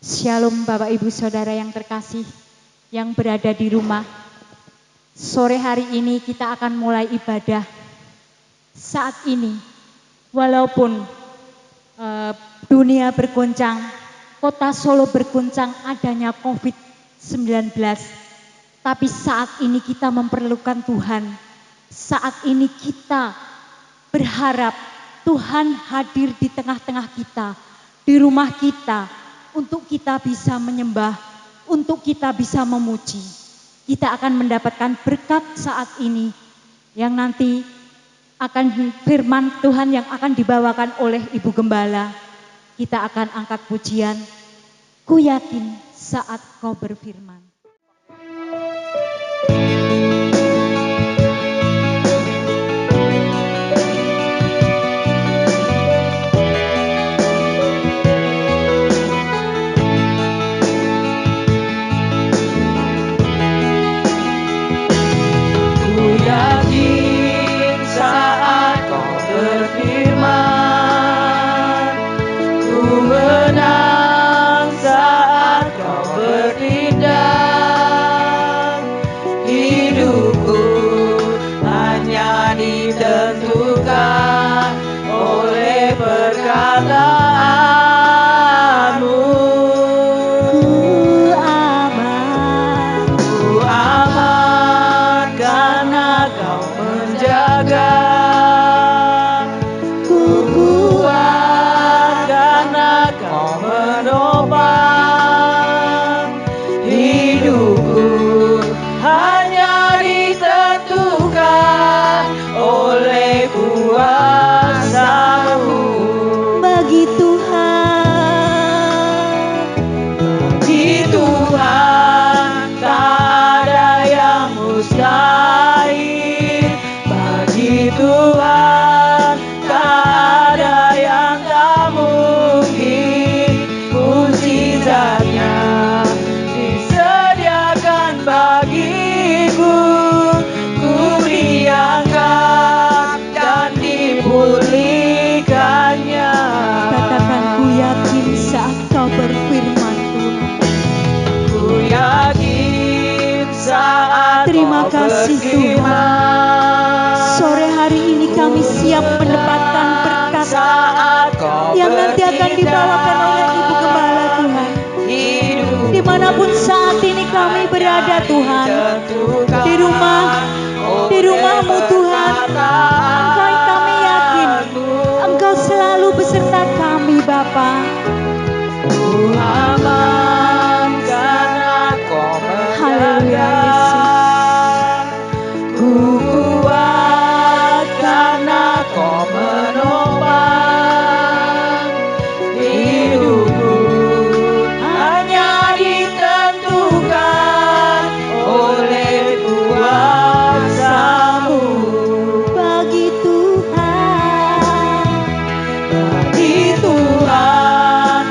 Shalom Bapak Ibu Saudara yang terkasih yang berada di rumah. Sore hari ini kita akan mulai ibadah. Saat ini walaupun dunia bergoncang, kota Solo bergoncang adanya COVID-19, tapi saat ini kita memerlukan Tuhan. Saat ini kita berharap Tuhan hadir di tengah-tengah kita, di rumah kita, untuk kita bisa menyembah, untuk kita bisa memuji. Kita akan mendapatkan berkat saat ini yang nanti akan firman Tuhan yang akan dibawakan oleh Ibu Gembala. Kita akan angkat pujian, ku yakin saat kau berfirman. Ditentukan oleh perkataanmu. Ku aman karena kau menjaga. Ku kuat karena kau menopang hidupku. Hanya ditentukan oleh kuasa-Mu. Bagi Tuhan tak ada yang mustahil. Bagi Tuhan tak ada yang tak mungkin. Mujizatnya disediakan bagiku. Ku diangkat dan dipulihkannya. Katakan ku yakin saat kau berfirman Tuhan. Ku yakin saat Terima kasih Tuhan. Sore hari ini kami siap mendapatkan berkat yang nanti akan dibawakan oleh Ibu Gembala Tuhan. Dimanapun saat ini kami berada Tuhan, di rumahmu Tuhan, Engkau kami yakin, Engkau selalu beserta kami Bapa. Ku aman karena kau menjaga. Ku kuat karena kau menopang hidupku. Hanya ditentukan oleh kuasa-Mu. Bagi Tuhan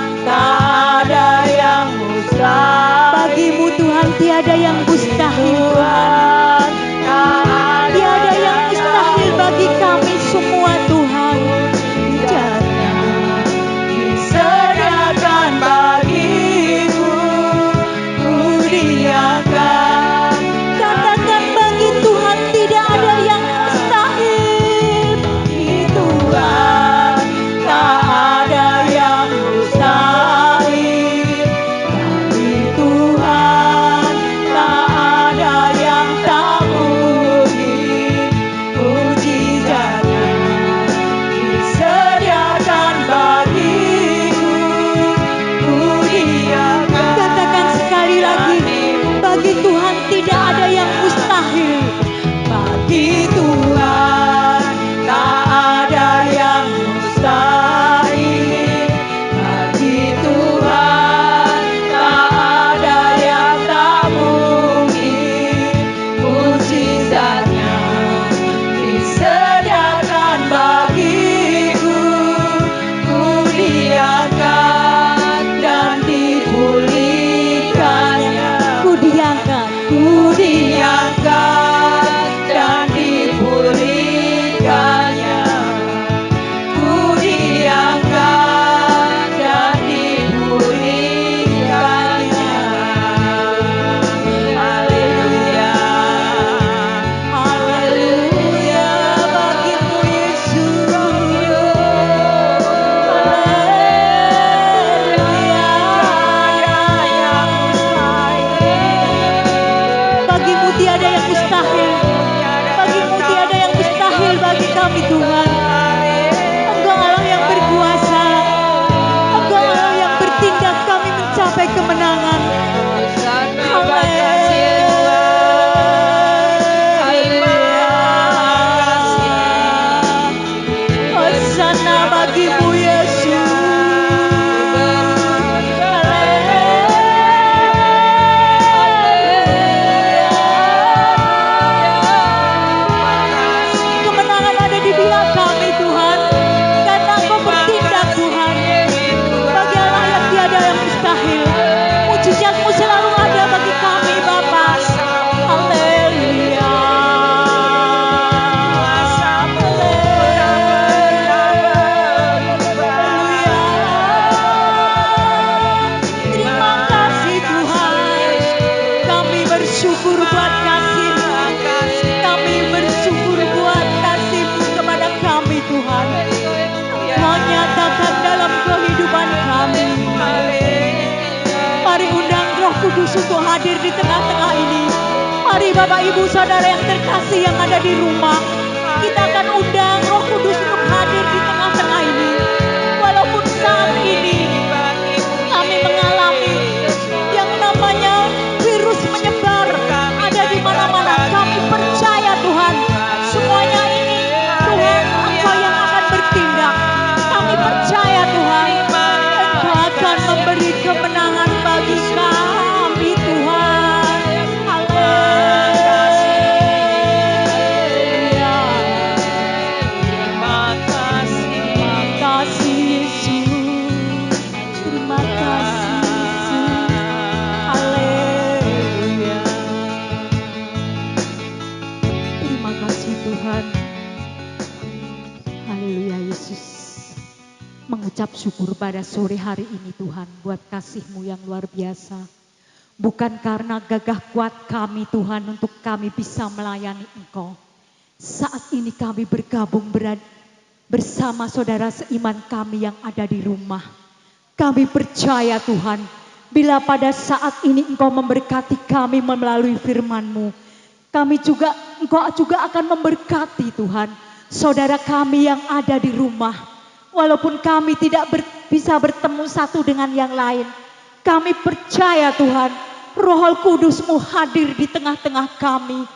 bersyukur buat kasih-Mu. Kami bersyukur buat kasih-Mu kepada kami Tuhan. Engkau nyatakan dalam kehidupan kami. Mari undang Roh Kudus untuk hadir di tengah-tengah ini. Mari Bapak Ibu Saudara yang terkasih yang ada di rumah, kita akan undang Roh Kudus untuk hadir di tengah-tengah ini. Walaupun saat ini kami mengalami yang namanya virus menyebar ada di mana-mana, kami percaya Tuhan, semuanya ini Tuhan Engkau yang akan bertindak. Kami percaya Tuhan, Engkau akan memberi kemenangan bagi kami Tuhan. Haleluya. Terima kasih Yesus. Terima kasih Yesus. Haleluya. Terima kasih Tuhan. Haleluya Yesus. Mengucap syukur pada sore hari ini Tuhan buat kasih-Mu yang luar biasa. Bukan karena gagah kuat kami Tuhan untuk kami bisa melayani Engkau. Saat ini kami bergabung bersama saudara seiman kami yang ada di rumah. Kami percaya Tuhan, bila pada saat ini Engkau memberkati kami melalui firman-Mu, Engkau juga akan memberkati Tuhan saudara kami yang ada di rumah. Walaupun kami tidak bisa bertemu satu dengan yang lain, kami percaya Tuhan, Roh Kudus-Mu hadir di tengah-tengah kami.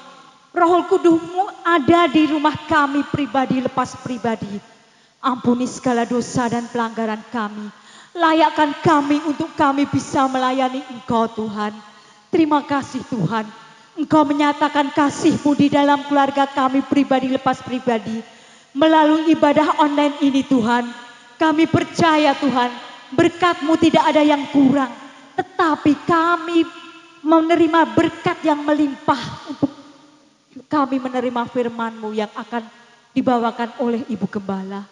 Roh Kudus-Mu ada di rumah kami pribadi lepas pribadi. Ampuni segala dosa dan pelanggaran kami. Layakkan kami untuk kami bisa melayani Engkau Tuhan. Terima kasih Tuhan. Engkau menyatakan kasih-Mu di dalam keluarga kami pribadi lepas pribadi. Melalui ibadah online ini Tuhan, kami percaya Tuhan, berkat-Mu tidak ada yang kurang. Tetapi kami menerima berkat yang melimpah untuk kami menerima firman-Mu yang akan dibawakan oleh Ibu Gembala.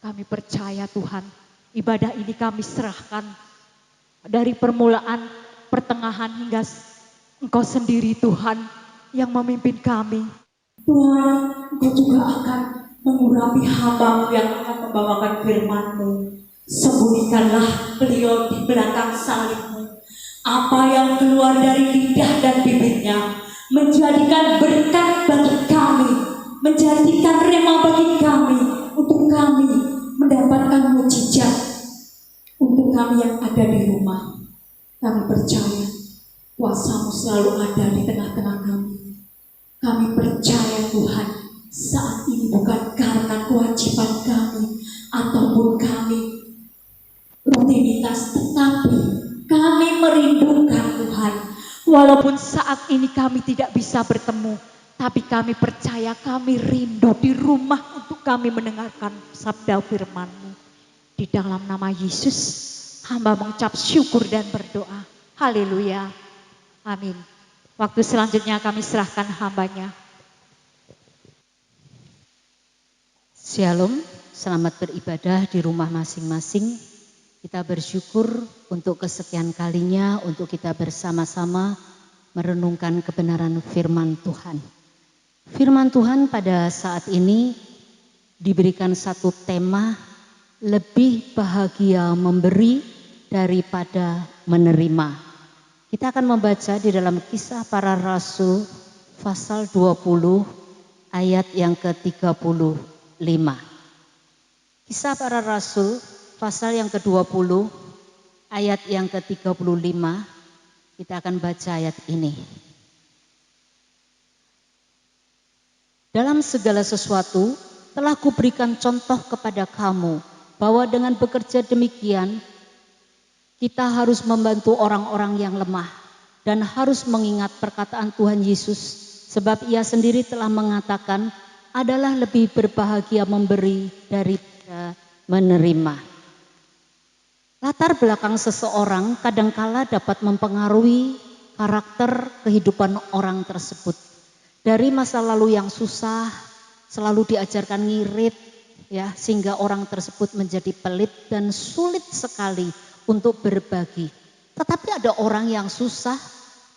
Kami percaya Tuhan, ibadah ini kami serahkan dari permulaan, pertengahan hingga Engkau sendiri Tuhan yang memimpin kami. Tuhan, Engkau juga akan mengurapi hamba-Mu yang akan membawakan firman-Mu. Sembunyikanlah beliau di belakang salib-Mu. Apa yang keluar dari lidah dan bibirnya menjadikan berkat bagi kami, menjadikan rema bagi kami, untuk kami mendapatkan mujizat. Untuk kami yang ada di rumah, kami percaya kuasa-Mu selalu ada di tengah-tengah kami. Kami percaya Tuhan, saat ini bukan karena kewajiban kami ataupun kami rutinitas, tetapi kami merindukan Tuhan. Walaupun saat ini kami tidak bisa bertemu, tapi kami percaya kami rindu di rumah untuk kami mendengarkan sabda firman-Mu. Di dalam nama Yesus, hamba mengucap syukur dan berdoa. Haleluya. Amin. Waktu selanjutnya kami serahkan hambanya. Shalom, selamat beribadah di rumah masing-masing. Kita bersyukur untuk kesekian kalinya untuk kita bersama-sama merenungkan kebenaran firman Tuhan. Firman Tuhan pada saat ini diberikan satu tema, lebih bahagia memberi daripada menerima. Kita akan membaca di dalam Kisah Para Rasul pasal 20 ayat yang ke-35. Kisah Para Rasul pasal yang ke-20 ayat yang ke-35. Kita akan baca ayat ini. Dalam segala sesuatu telah kuberikan contoh kepada kamu, bahwa dengan bekerja demikian kita harus membantu orang-orang yang lemah dan harus mengingat perkataan Tuhan Yesus, sebab Ia sendiri telah mengatakan adalah lebih berbahagia memberi daripada menerima. Latar belakang seseorang kadangkala dapat mempengaruhi karakter kehidupan orang tersebut. Dari masa lalu yang susah, selalu diajarkan ngirit, ya, sehingga orang tersebut menjadi pelit dan sulit sekali untuk berbagi. Tetapi ada orang yang susah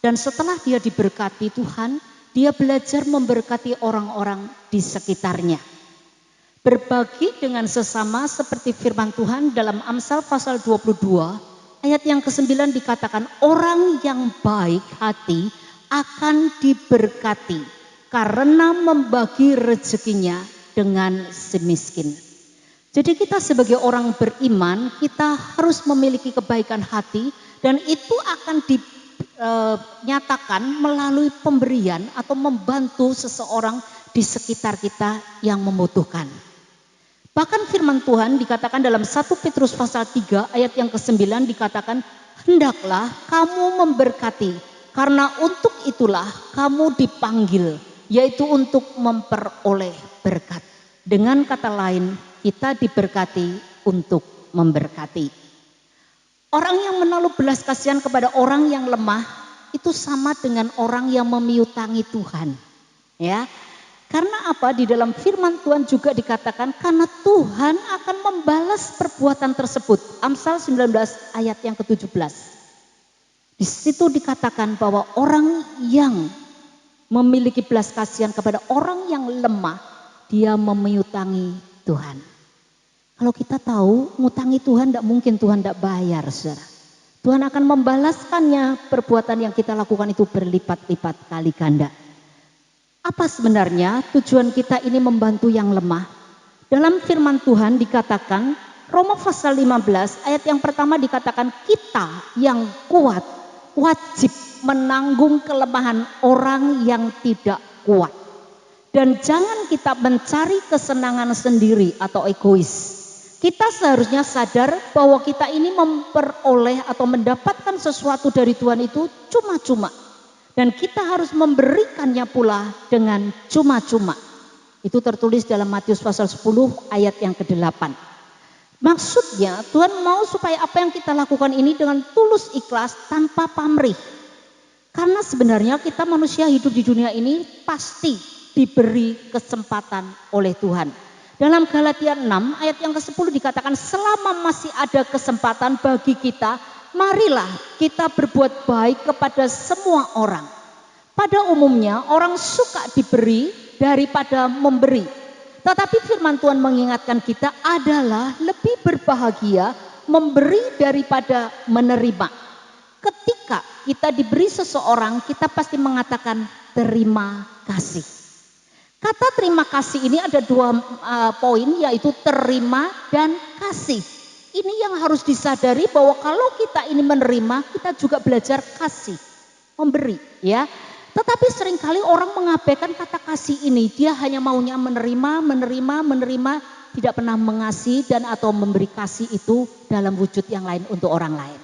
Dan setelah dia diberkati Tuhan, dia belajar memberkati orang-orang di sekitarnya. Berbagi dengan sesama seperti firman Tuhan dalam Amsal pasal 22 ayat yang ke-9 dikatakan, orang yang baik hati akan diberkati karena membagi rezekinya dengan semiskin. Jadi kita sebagai orang beriman, kita harus memiliki kebaikan hati dan itu akan dinyatakan melalui pemberian atau membantu seseorang di sekitar kita yang membutuhkan. Bahkan firman Tuhan dikatakan dalam 1 Petrus pasal 3 ayat yang ke-9 dikatakan, hendaklah kamu memberkati karena untuk itulah kamu dipanggil, yaitu untuk memperoleh berkat. Dengan kata lain, kita diberkati untuk memberkati. Orang yang menaruh belas kasihan kepada orang yang lemah itu sama dengan orang yang memiutangi Tuhan. Ya. Karena apa? Di dalam firman Tuhan juga dikatakan karena Tuhan akan membalas perbuatan tersebut. Amsal 19 ayat yang ke-17. Di situ dikatakan bahwa orang yang memiliki belas kasihan kepada orang yang lemah, dia memiutangi Tuhan. Kalau kita tahu ngutangi Tuhan tidak mungkin Tuhan tidak bayar, saudara. Tuhan akan membalaskannya, perbuatan yang kita lakukan itu berlipat-lipat kali ganda. Apa sebenarnya tujuan kita ini membantu yang lemah? Dalam firman Tuhan dikatakan, Roma pasal 15 ayat yang pertama dikatakan, kita yang kuat wajib menanggung kelemahan orang yang tidak kuat. Dan jangan kita mencari kesenangan sendiri atau egois. Kita seharusnya sadar bahwa kita ini memperoleh atau mendapatkan sesuatu dari Tuhan itu cuma-cuma. Dan kita harus memberikannya pula dengan cuma-cuma. Itu tertulis dalam Matius pasal 10 ayat yang ke-8. Maksudnya Tuhan mau supaya apa yang kita lakukan ini dengan tulus ikhlas tanpa pamrih. Karena sebenarnya kita manusia hidup di dunia ini pasti diberi kesempatan oleh Tuhan. Dalam Galatia 6 ayat yang ke-10 dikatakan, selama masih ada kesempatan bagi kita, marilah kita berbuat baik kepada semua orang. Pada umumnya orang suka diberi daripada memberi. Tetapi firman Tuhan mengingatkan kita adalah lebih berbahagia memberi daripada menerima. Ketika kita diberi seseorang, kita pasti mengatakan terima kasih. Kata terima kasih ini ada dua poin, yaitu terima dan kasih. Ini yang harus disadari bahwa kalau kita ini menerima, kita juga belajar kasih, memberi, ya. Tetapi seringkali orang mengabaikan kata kasih ini. Dia hanya maunya menerima, tidak pernah mengasihi dan atau memberi kasih itu dalam wujud yang lain untuk orang lain.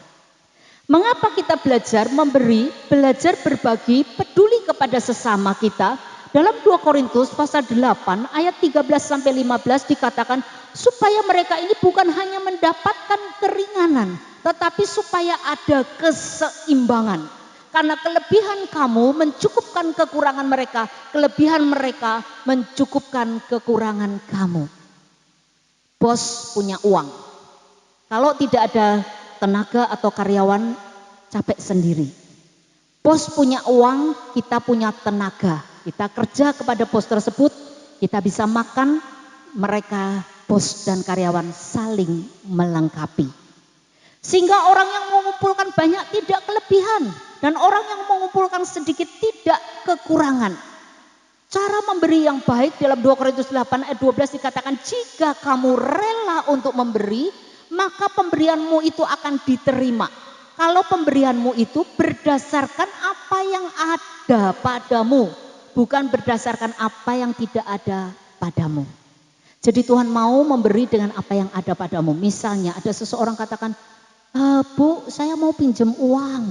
Mengapa kita belajar memberi, belajar berbagi, peduli kepada sesama kita? Dalam 2 Korintus pasal 8 ayat 13 sampai 15 dikatakan supaya mereka ini bukan hanya mendapatkan keringanan, tetapi supaya ada keseimbangan. Karena kelebihan kamu mencukupkan kekurangan mereka, kelebihan mereka mencukupkan kekurangan kamu. Bos punya uang. Kalau tidak ada tenaga atau karyawan, capek sendiri. Bos punya uang, kita punya tenaga. Kita kerja kepada bos tersebut, kita bisa makan, mereka bos dan karyawan saling melengkapi. Sehingga orang yang mengumpulkan banyak tidak kelebihan dan orang yang mengumpulkan sedikit tidak kekurangan. Cara memberi yang baik dalam 2 Korintus 8 ayat 12 dikatakan, jika kamu rela untuk memberi, maka pemberianmu itu akan diterima. Kalau pemberianmu itu berdasarkan apa yang ada padamu, bukan berdasarkan apa yang tidak ada padamu. Jadi Tuhan mau memberi dengan apa yang ada padamu. Misalnya ada seseorang katakan, Bu, saya mau pinjam uang.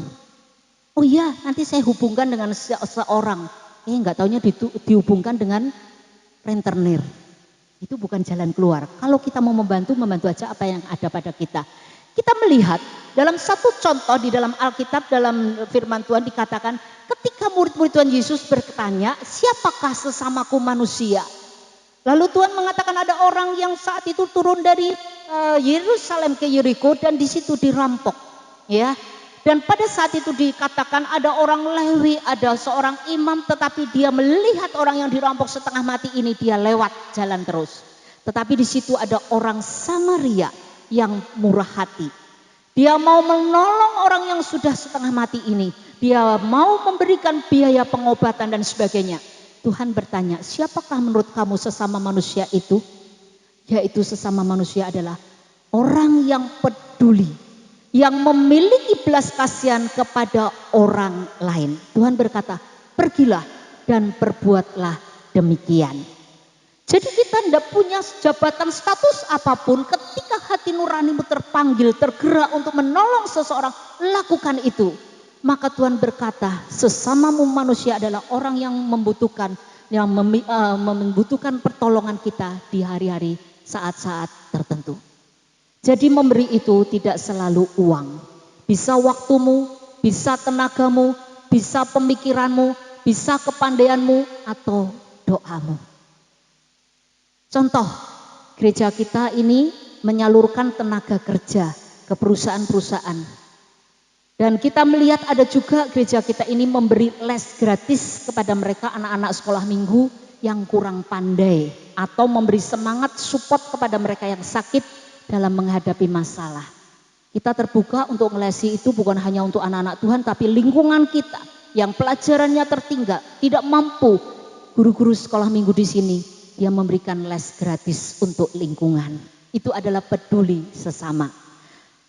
Oh iya, nanti saya hubungkan dengan seseorang. Nggak taunya dihubungkan dengan rentenir. Itu bukan jalan keluar. Kalau kita mau membantu aja apa yang ada pada kita. Kita melihat dalam satu contoh di dalam Alkitab, dalam firman Tuhan dikatakan, ketika murid-murid Tuhan Yesus bertanya, siapakah sesamaku manusia? Lalu Tuhan mengatakan ada orang yang saat itu turun dari Yerusalem ke Yeriko dan di situ dirampok. Ya, Dan pada saat itu dikatakan ada orang Lewi, ada seorang imam, tetapi dia melihat orang yang dirampok setengah mati ini, dia lewat jalan terus. Tetapi di situ ada orang Samaria yang murah hati. Dia mau menolong orang yang sudah setengah mati ini. Dia mau memberikan biaya pengobatan dan sebagainya. Tuhan bertanya, siapakah menurut kamu sesama manusia itu? Yaitu sesama manusia adalah orang yang peduli, yang memiliki belas kasihan kepada orang lain. Tuhan berkata, pergilah dan perbuatlah demikian. Jadi kita tidak punya jabatan status apapun, ketika hati nuranimu terpanggil, tergerak untuk menolong seseorang, lakukan itu. Maka Tuhan berkata, sesamamu manusia adalah orang yang membutuhkan, membutuhkan pertolongan kita di hari-hari saat-saat tertentu. Jadi memberi itu tidak selalu uang. Bisa waktumu, bisa tenagamu, bisa pemikiranmu, bisa kepandaianmu atau doamu. Contoh, gereja kita ini menyalurkan tenaga kerja ke perusahaan-perusahaan. Dan kita melihat ada juga gereja kita ini memberi les gratis kepada mereka anak-anak sekolah minggu yang kurang pandai. Atau memberi semangat support kepada mereka yang sakit dalam menghadapi masalah. Kita terbuka untuk ngelesi itu bukan hanya untuk anak-anak Tuhan, tapi lingkungan kita yang pelajarannya tertinggal, tidak mampu. Guru-guru sekolah minggu di sini, dia memberikan les gratis untuk lingkungan. Itu adalah peduli sesama.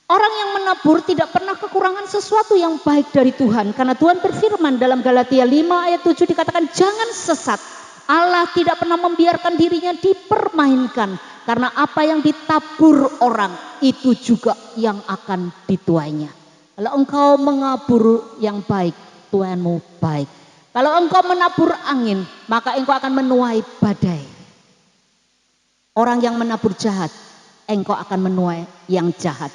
Orang yang menabur tidak pernah kekurangan sesuatu yang baik dari Tuhan. Karena Tuhan berfirman dalam Galatia 5 ayat 7 dikatakan, jangan sesat. Allah tidak pernah membiarkan dirinya dipermainkan. Karena apa yang ditabur orang itu juga yang akan dituainya. Kalau engkau mengabur yang baik, tuaimu baik. Kalau engkau menabur angin, maka engkau akan menuai badai. Orang yang menabur jahat, engkau akan menuai yang jahat.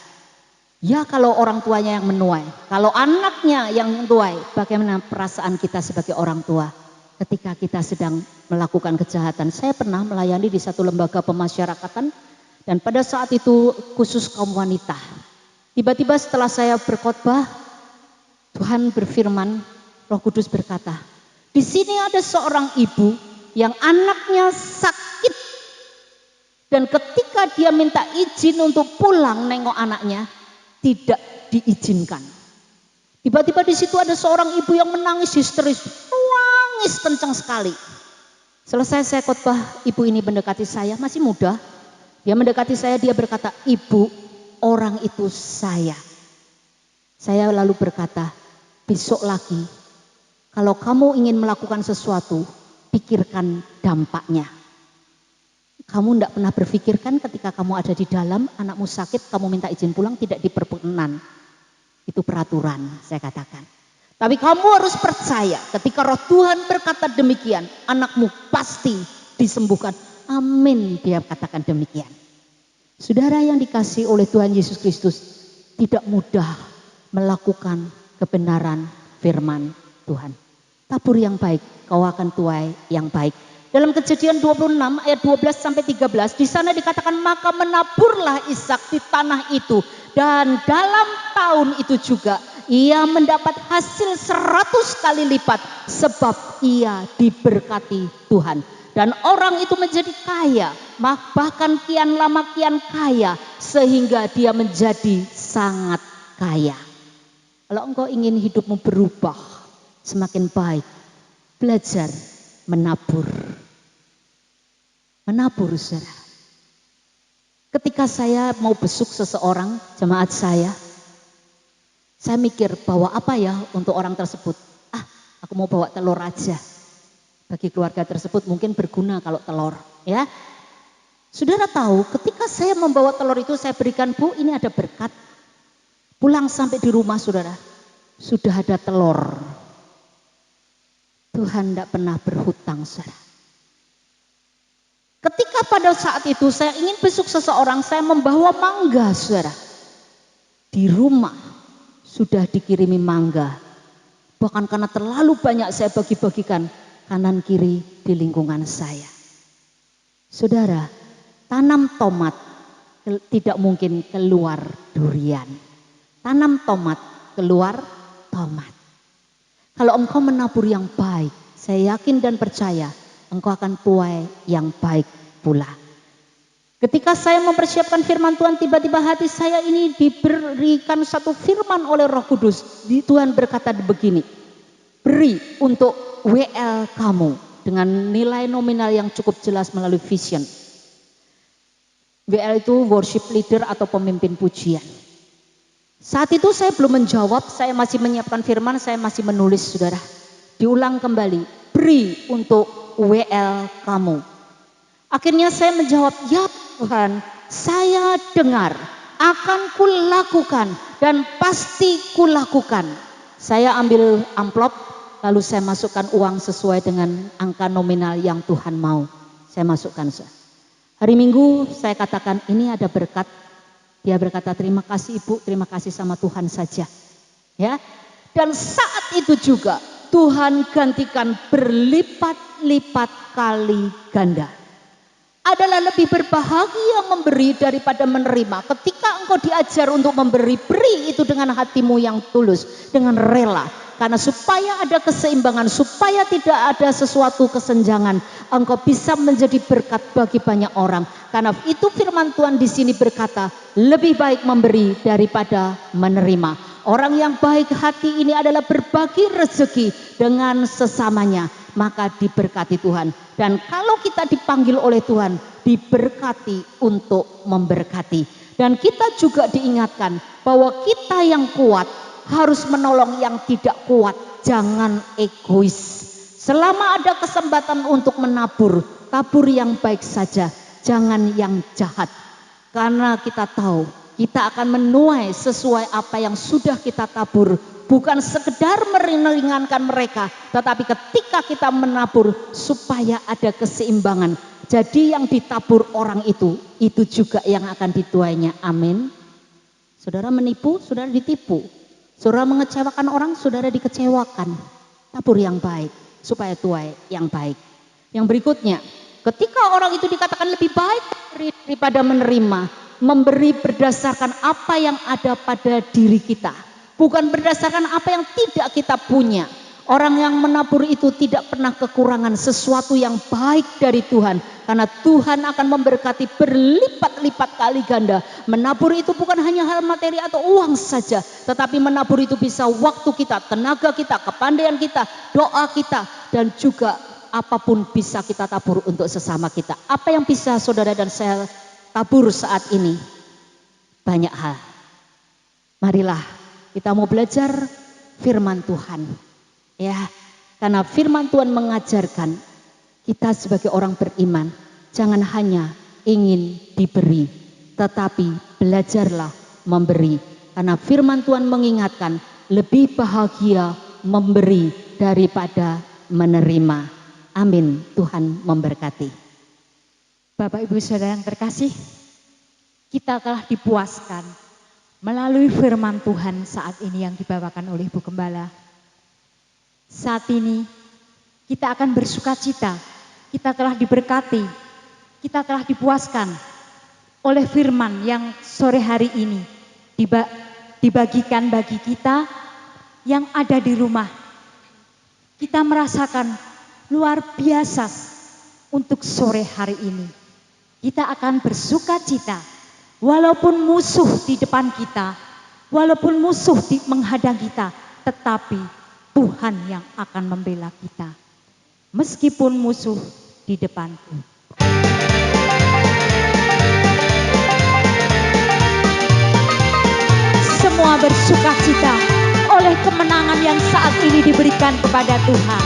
Ya kalau orang tuanya yang menuai, kalau anaknya yang menuai, bagaimana perasaan kita sebagai orang tua? Ketika kita sedang melakukan kejahatan. Saya pernah melayani di satu lembaga pemasyarakatan dan pada saat itu khusus kaum wanita. Tiba-tiba setelah saya berkhotbah, Tuhan berfirman, Roh Kudus berkata, di sini ada seorang ibu yang anaknya sakit dan ketika dia minta izin untuk pulang nengok anaknya, tidak diizinkan. Tiba-tiba di situ ada seorang ibu yang menangis histeris, nangis kencang sekali. Selesai saya khotbah, ibu ini mendekati saya, masih muda. Dia mendekati saya, dia berkata, ibu, orang itu saya. Saya lalu berkata, besok lagi, kalau kamu ingin melakukan sesuatu, pikirkan dampaknya. Kamu tidak pernah berpikirkan ketika kamu ada di dalam, anakmu sakit, kamu minta izin pulang, tidak diperkenan. Itu peraturan, saya katakan. Tapi kamu harus percaya ketika Roh Tuhan berkata demikian, anakmu pasti disembuhkan. Amin, dia katakan demikian. Saudara yang dikasihi oleh Tuhan Yesus Kristus, tidak mudah melakukan kebenaran firman Tuhan. Tabur yang baik, kau akan tuai yang baik. Dalam Kejadian 26 ayat 12 sampai 13 di sana dikatakan maka menaburlah Ishak di tanah itu dan dalam tahun itu juga ia mendapat hasil 100 kali lipat sebab ia diberkati Tuhan dan orang itu menjadi kaya bahkan kian lama kian kaya sehingga dia menjadi sangat kaya. Kalau engkau ingin hidupmu berubah semakin baik, belajar menabur. Menabur, saudara. Ketika saya mau besuk seseorang, jemaat saya mikir bawa apa ya untuk orang tersebut. Aku mau bawa telur aja. Bagi keluarga tersebut mungkin berguna kalau telur, ya. Saudara tahu, ketika saya membawa telur itu saya berikan, Bu, ini ada berkat. Pulang sampai di rumah, saudara, sudah ada telur. Tuhan tidak pernah berhutang, saudara. Ketika pada saat itu saya ingin besuk seseorang, saya membawa mangga, saudara. Di rumah sudah dikirimi mangga. Bahkan karena terlalu banyak saya bagi-bagikan kanan kiri di lingkungan saya. Saudara, tanam tomat tidak mungkin keluar durian. Tanam tomat keluar tomat. Kalau engkau menabur yang baik, saya yakin dan percaya engkau akan tuai yang baik pula. Ketika saya mempersiapkan firman Tuhan, tiba-tiba hati saya ini diberikan satu firman oleh Roh Kudus. Tuhan berkata begini, beri untuk WL kamu dengan nilai nominal yang cukup jelas melalui vision. WL itu worship leader atau pemimpin pujian. Saat itu saya belum menjawab, saya masih menyiapkan firman, saya masih menulis, saudara. Diulang kembali, beri untuk WL kamu. Akhirnya saya menjawab, ya Tuhan, saya dengar, akan kulakukan dan pasti kulakukan. Saya ambil amplop, lalu saya masukkan uang sesuai dengan angka nominal yang Tuhan mau. Saya masukkan. Hari Minggu saya katakan ini ada berkat. Dia berkata terima kasih Ibu, terima kasih sama Tuhan saja. Ya. Dan saat itu juga Tuhan gantikan berlipat-lipat kali ganda. Adalah lebih berbahagia memberi daripada menerima. Ketika engkau diajar untuk memberi, beri itu dengan hatimu yang tulus, dengan rela. Karena supaya ada keseimbangan, supaya tidak ada sesuatu kesenjangan, engkau bisa menjadi berkat bagi banyak orang. Karena itu firman Tuhan di sini berkata, lebih baik memberi daripada menerima. Orang yang baik hati ini adalah berbagi rezeki dengan sesamanya, maka diberkati Tuhan. Dan kalau kita dipanggil oleh Tuhan, diberkati untuk memberkati. Dan kita juga diingatkan bahwa kita yang kuat harus menolong yang tidak kuat. Jangan egois. Selama ada kesempatan untuk menabur, tabur yang baik saja, jangan yang jahat. Karena kita tahu kita akan menuai sesuai apa yang sudah kita tabur. Bukan sekedar meringankan mereka, tetapi ketika kita menabur supaya ada keseimbangan. Jadi yang ditabur orang itu juga yang akan dituainya. Amin. Saudara menipu, saudara ditipu. Saudara mengecewakan orang, saudara dikecewakan. Tabur yang baik supaya tuai yang baik. Yang berikutnya, ketika orang itu dikatakan lebih baik daripada menerima, memberi berdasarkan apa yang ada pada diri kita, bukan berdasarkan apa yang tidak kita punya. Orang yang menabur itu tidak pernah kekurangan sesuatu yang baik dari Tuhan. Karena Tuhan akan memberkati berlipat-lipat kali ganda. Menabur itu bukan hanya hal materi atau uang saja. Tetapi menabur itu bisa waktu kita, tenaga kita, kepandaian kita, doa kita. Dan juga apapun bisa kita tabur untuk sesama kita. Apa yang bisa saudara dan saya tabur saat ini? Banyak hal. Marilah kita mau belajar firman Tuhan. Ya, karena firman Tuhan mengajarkan kita sebagai orang beriman jangan hanya ingin diberi, tetapi belajarlah memberi. Karena firman Tuhan mengingatkan lebih bahagia memberi daripada menerima. Amin. Tuhan memberkati. Bapak Ibu Saudara yang terkasih, kita telah dipuaskan melalui firman Tuhan saat ini yang dibawakan oleh Ibu Gembala. Saat ini kita akan bersuka cita, kita telah diberkati, kita telah dipuaskan oleh firman yang sore hari ini dibagikan bagi kita yang ada di rumah. Kita merasakan luar biasa untuk sore hari ini. Kita akan bersuka cita walaupun musuh di depan kita, walaupun musuh menghadang kita, tetapi Tuhan yang akan membela kita. Meskipun musuh di depanku. Semua bersuka cita oleh kemenangan yang saat ini diberikan kepada Tuhan.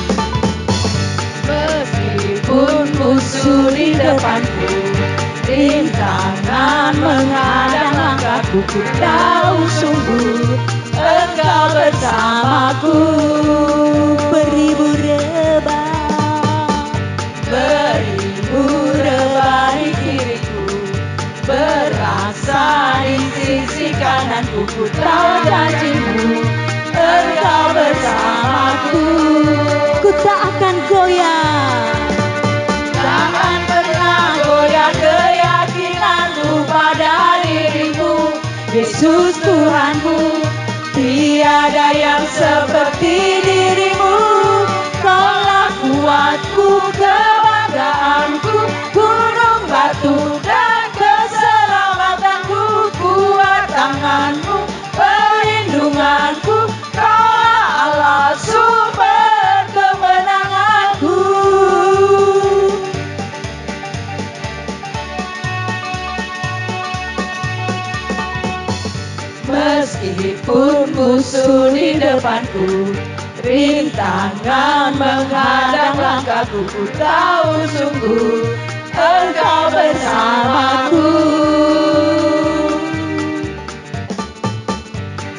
Meskipun musuh di depanku, rintangan menghadang langkahku, ku tahu sungguh Engkau bersamaku. Beribu rebah di kiriku, berasa di sisi kananku, ku tahu janjimu Engkau bersamaku. ku tak akan goyah. Jangan pernah goyah keyakinanmu pada dirimu, Yesus Tuhanmu Tiada yang seperti dirimu. Kaulah kuatku, kebanggaanku, gunung batu dan keselamatanku. Kuat tanganmu, perlindunganku, Kaulah Allah sumber kemenanganku. Meskipun musuh di depanku, rintangan menghadang langkahku, ku tahu sungguh Engkau bersamaku.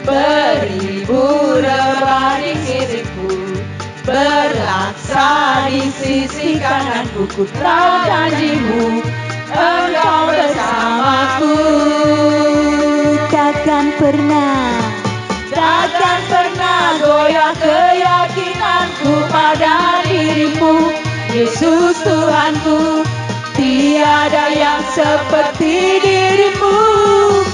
Beribu berbanding diriku, berlaksa di sisi kananku, ku tahu janjimu Engkau bersamaku. Takkan pernah goyah keyakinanku pada dirimu, Yesus Tuhanku. Tiada yang seperti dirimu.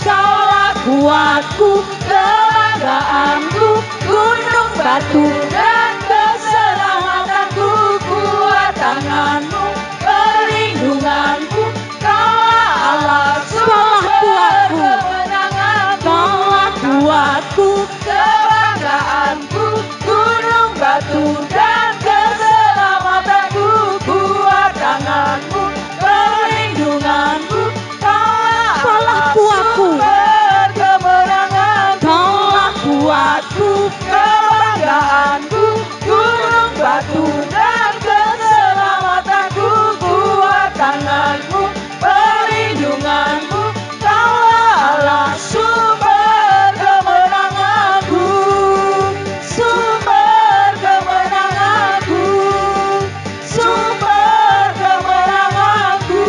Kaulah kuatku, kebanggaanku, gunung batu dan keselamatanku. Kuat tanganmu, perlindunganku, Kaulah Allah sumber kemenanganku. Kuatku, kebanggaanku, gunung batu dan keselamatanku. Kuat tanganmu, perlindunganku, Kaulah sumber kemenanganku. Kaulah kuatku, kebanggaanku, gunung batu dan keselamatanku. Kuat tanganmu, perlindunganku, Kaulah Allah sumber kemenanganku. Sumber kemenanganku, sumber kemenanganku.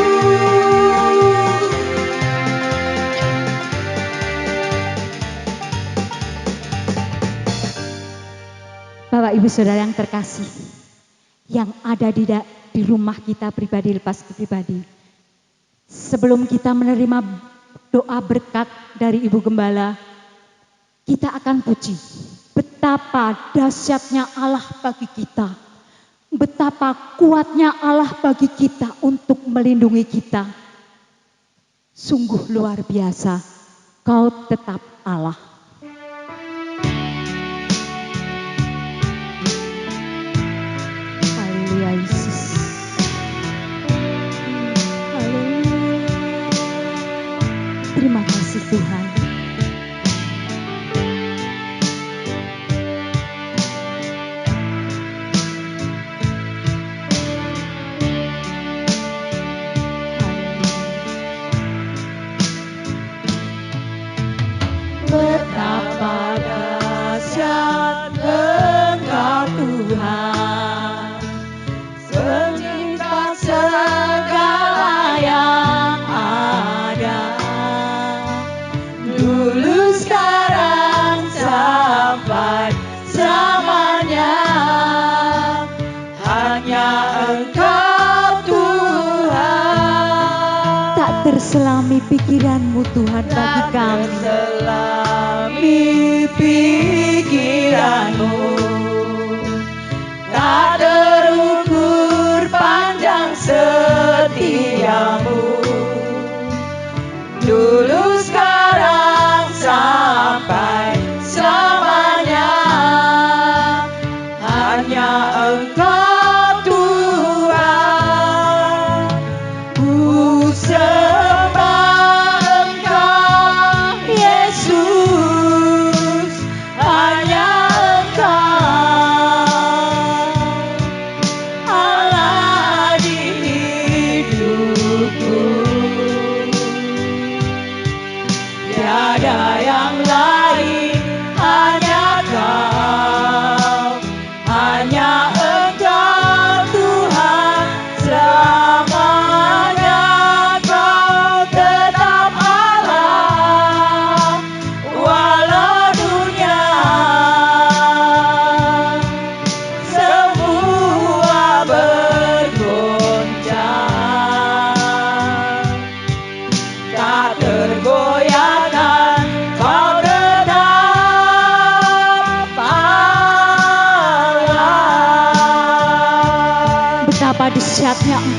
Bapak Ibu Saudara yang terkasih, yang ada di rumah kita pribadi lepas pribadi. Sebelum kita menerima doa berkat dari Ibu Gembala, kita akan puji betapa dahsyatnya Allah bagi kita. Betapa kuatnya Allah bagi kita untuk melindungi kita. Sungguh luar biasa, Kau tetap Allah. Haleluya Yesus. Haleluya. Terima kasih Tuhan. Betapa dahsyat Engkau Tuhan, pencipta segala yang ada, dulu sekarang sampai selamanya. Hanya Engkau Tuhan. Tak terselami pikiranmu Tuhan bagi kami. Selami pikiranmu, tak terukur panjang setiamu. Dulu sekarang sampai selamanya. Hanya Engkau Tuhan. Ku sembah Engkau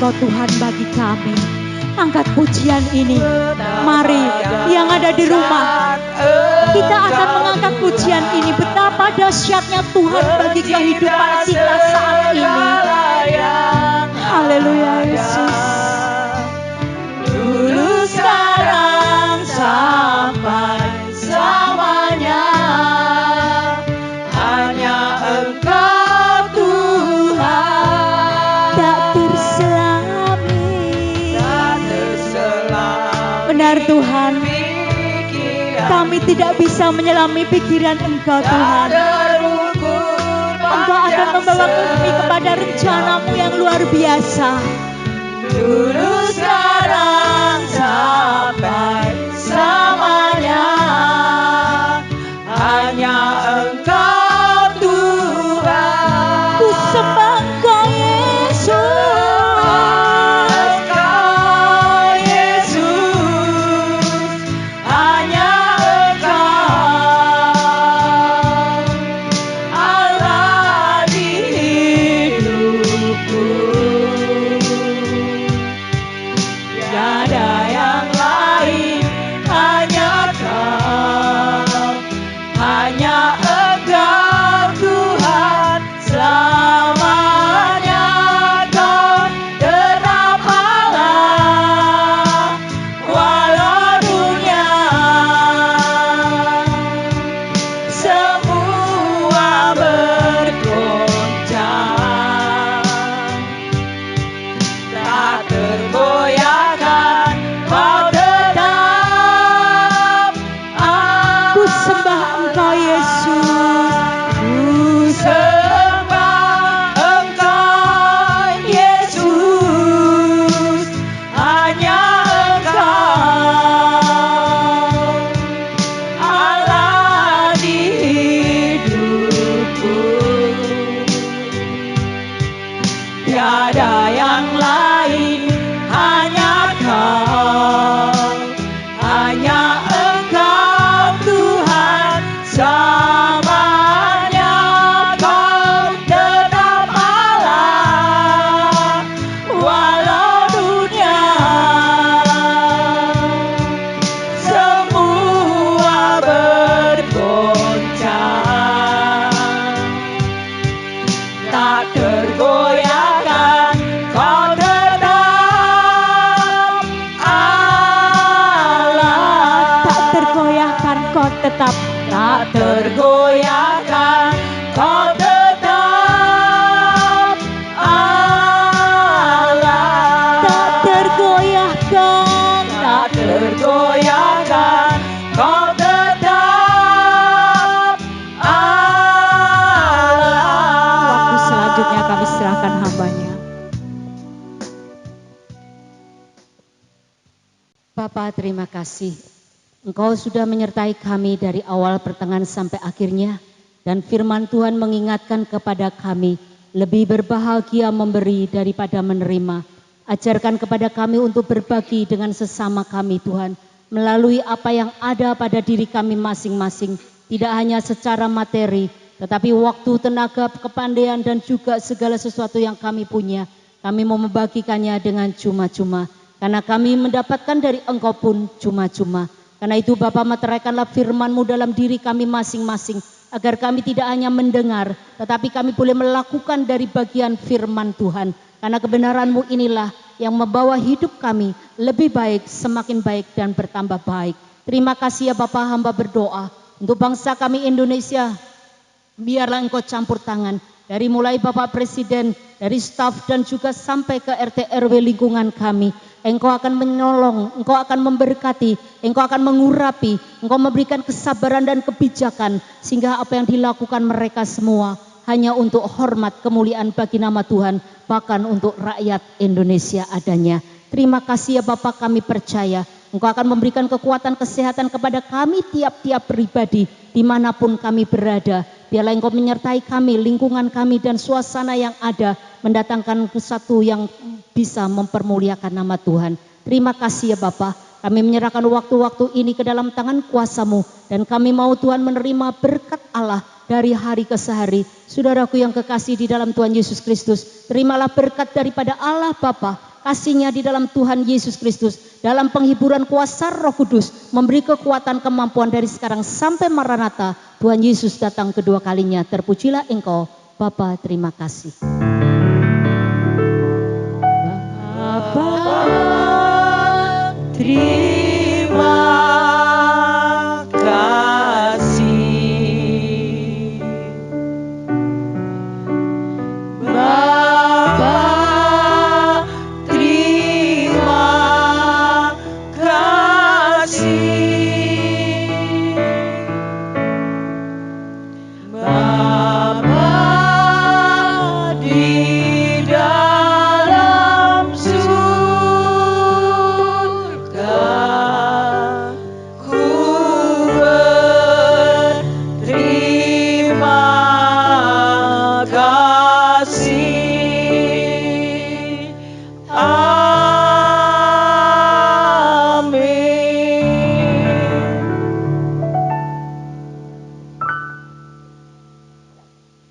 Engkau Tuhan bagi kami. Angkat pujian ini. Mari yang ada di rumah, kita akan mengangkat pujian ini. Betapa dahsyatnya Tuhan bagi kehidupan kita saat ini. Haleluya Yesus. Dulu, sekarang, sampai selamanya, hanya Engkau Tuhan. Tak terselami. Tak terselam Benar Tuhan, pikiran, kami tidak bisa menyelami pikiran Engkau tak Tuhan. terukur Engkau akan panjang membawa kami kepada rencana-Mu yang luar biasa. Dulu, sekarang, sampai selamanya, hanya Engkau Tuhan. Ku sembah Engkau Yesus. Engkau Yesus, hanya Engkau Allah di hidupku. Tiada yang lain, hanya Kau, hanya Engkau Tuhan. Selamanya Kau tetap Allah, walau dunia semua bergoncang, tak tergoyahkan Kau tetap Ku sembah Engkau Yesus. Ku sembah Engkau Yesus, hanya Engkau Allah di hidupku. Tiada yang lain, hanya Kau, hanya Engkau Tuhan. Selamanya Kau tetap Allah, walau dunia semua bergoncang, tak tergoyahkan Kau tetap Allah. Tak tergoyahkan Kau tetap. Tak tergoyahkan Kau tetap Allah. Tak tergoyahkan. Tak tergoyahkan Kau tetap Allah. Waktu selanjutnya kami serahkan hamba-Nya. Bapa, terima kasih. Engkau sudah menyertai kami dari awal pertengahan sampai akhirnya. Dan firman Tuhan mengingatkan kepada kami, lebih berbahagia memberi daripada menerima. Ajarkan kepada kami untuk berbagi dengan sesama kami Tuhan. Melalui apa yang ada pada diri kami masing-masing. Tidak hanya secara materi, tetapi waktu, tenaga, kepandaian dan juga segala sesuatu yang kami punya. Kami mau membagikannya dengan cuma-cuma. Karena kami mendapatkan dari Engkau pun cuma-cuma. Karena itu Bapa, meteraikanlah firman-Mu dalam diri kami masing-masing. Agar kami tidak hanya mendengar, tetapi kami boleh melakukan dari bagian firman Tuhan. Karena kebenaran-Mu inilah yang membawa hidup kami lebih baik, semakin baik dan bertambah baik. Terima kasih ya Bapa, hamba berdoa untuk bangsa kami Indonesia. Biarlah Engkau campur tangan. Dari mulai Bapak Presiden, dari staf dan juga sampai ke RT RW lingkungan kami. Engkau akan menolong, Engkau akan memberkati, Engkau akan mengurapi, Engkau memberikan kesabaran dan kebijakan. Sehingga apa yang dilakukan mereka semua hanya untuk hormat kemuliaan bagi nama Tuhan. Bahkan untuk rakyat Indonesia adanya. Terima kasih ya Bapak, kami percaya Engkau akan memberikan kekuatan kesehatan kepada kami tiap-tiap pribadi dimanapun kami berada. Biarlah Engkau menyertai kami, lingkungan kami dan suasana yang ada mendatangkan sesuatu yang bisa mempermuliakan nama Tuhan. Terima kasih ya Bapa. Kami menyerahkan waktu-waktu ini ke dalam tangan kuasa-Mu. Dan kami mau Tuhan menerima berkat Allah dari hari ke sehari. Saudaraku yang kekasih di dalam Tuhan Yesus Kristus, terimalah berkat daripada Allah Bapa, kasih-Nya di dalam Tuhan Yesus Kristus, dalam penghiburan kuasa Roh Kudus, memberi kekuatan kemampuan dari sekarang sampai Maranatha, Tuhan Yesus datang kedua kalinya. Terpujilah Engkau, Bapa, terima kasih. Bapa, terima kasih. Bapa, terima kasih. Bapa di dalam surga, ku berterima